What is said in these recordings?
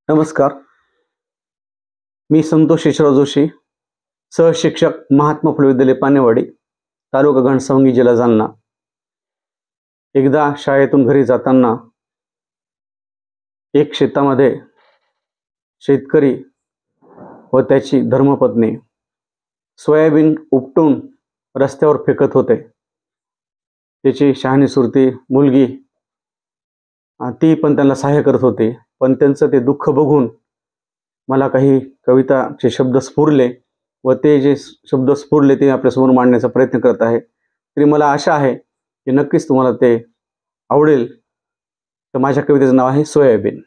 नमस्कार. मी संतोष यशवंत जोशी, सहशिक्षक, महात्मा फुले विद्यालय पानेवाडी, तालुका घनसावंगी, जिल्हा जालना. एकदा शाळेतून घरी जाताना एक शेतामध्ये शेतकरी व त्याची धर्मपत्नी सोयाबीन उपटून रस्त्यावर फेकत होते. त्याची शहाणी सुरती मुलगी ती पण त्यांना सहाय्य करत होती. पण त्यांचं ते दुःख बघून मला काही कविताचे शब्द स्फुरले व ते जे शब्द स्फुरले ते आपल्यासमोर मांडण्याचा प्रयत्न करत आहे. तरी मला आशा आहे की नक्कीच तुम्हाला ते आवडेल. तर माझ्या कवितेचं नाव आहे सोयाबीन.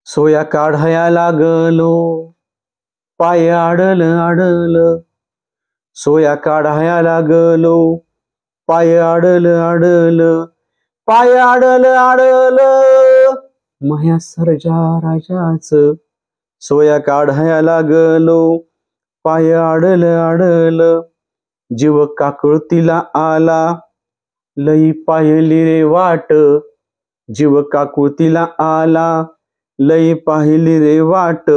सोया काढाया लागलो, पाय आडलं, सोया काढाया लागलो, पाय आडलं, पाय आडलं, माया सर्जा राजाच. सोया काढाया लागलो, पाय आडलं, जीव काकुळतीला आला, लई पाहिली रे वाट. जीव काकुळतीला आला, लई पाहिली रे वाट.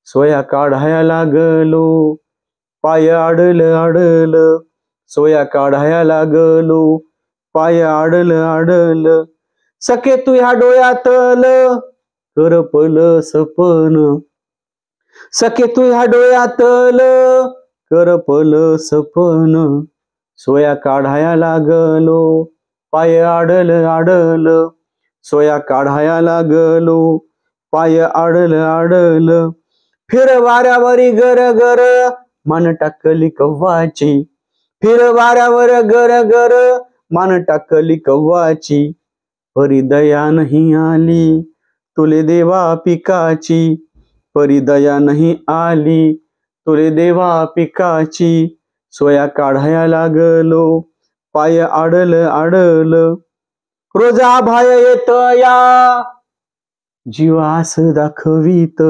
सोया काढाया लागलो, पाय आडलं, सोया काढाया लागलो, पाय आडलं. सखे तू ह्या डोळ्यातलं करपलं सपन. सखे तू ह्या डोळ्यातलं करपलं सपन. सोया काढाया लागलो, पाय आडलं, सोया काढाया लागलो, पाय आडलं. फिर वाऱ्यावरी गर मन टाकली कव्वाची. फिर वाऱ्यावर गर मन टाकली कव्वाची. परी दया नाही आली तुले देवा पिकाची. परी दया नाही आली तुले देवा पिकाची. सोया काढाया लागलो, पाय आडलं. रोज आभाळ येतया, जीव आस दाखवीत,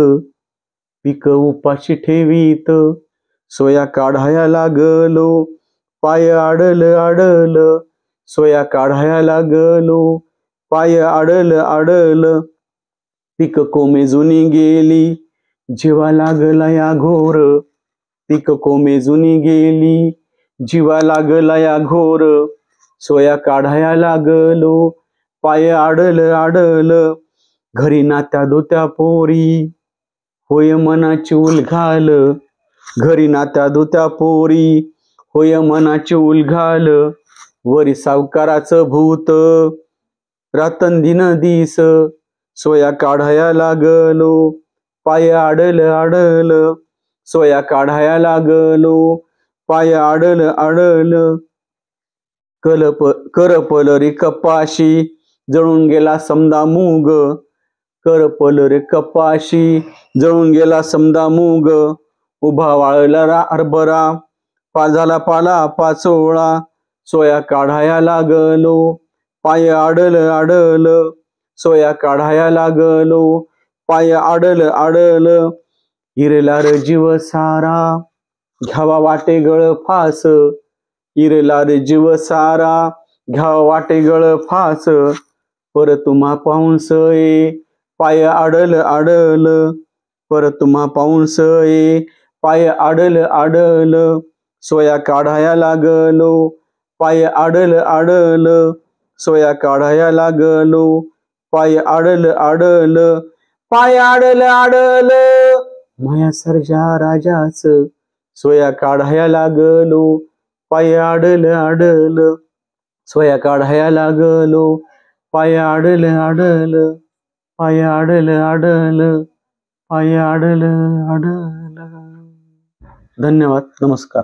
पीक उपाशी ठेवीत. सोया काढाया लागलो, पाय आडलं, सोया काढाया लागलो, पाय आडलं. पीक कोमेजून गेली, जीवा लागला या घोर. पीक कोमेजून गेली, जीवा लागला या घोर. सोया काढाया लागलो, पाय आडलं. घरी नात्या दोत्या पोरी, होय मनाची उलघाल. घरी नात्या दोत्या पोरी, होय मनाची उलघाल. वरी सावकाराचं भूत, रातंदिन दिस. सोया काढाया लागलो, पाय आडलं, सोया काढाया लागलो, पाय आडलं. करपल रे कपाशी, जळून गेला समदा मूग. करपल रे कपाशी, जळून गेला समदा मूग. उभा वाळला हरभरा, झाला पाला पाचोळा. सोया काढाया लागलो, पाय आडलं, सोया काढाया लागलो, पाय आडलं. इरला रे जीव सारा, घ्यावा वाटे गळ फास. इरला रे जीव सारा, घ्यावा वाटे गळ फास. पर तुम्हा पाऊस ये, पाय आडलं, पर तुम्हा पाऊस ये, पाय आडलं. सोया काढाया लागलो, पाय आडलं, सोया काढाया लागलो, पाय आडलं, पाय आडलं, माया सर्जा राजाच. सोया काढाया लागलो, पाय आडलं, सोया काढाया लागलो, पाय आडलं, पाय आडलं, पाय आडलं. धन्यवाद. नमस्कार.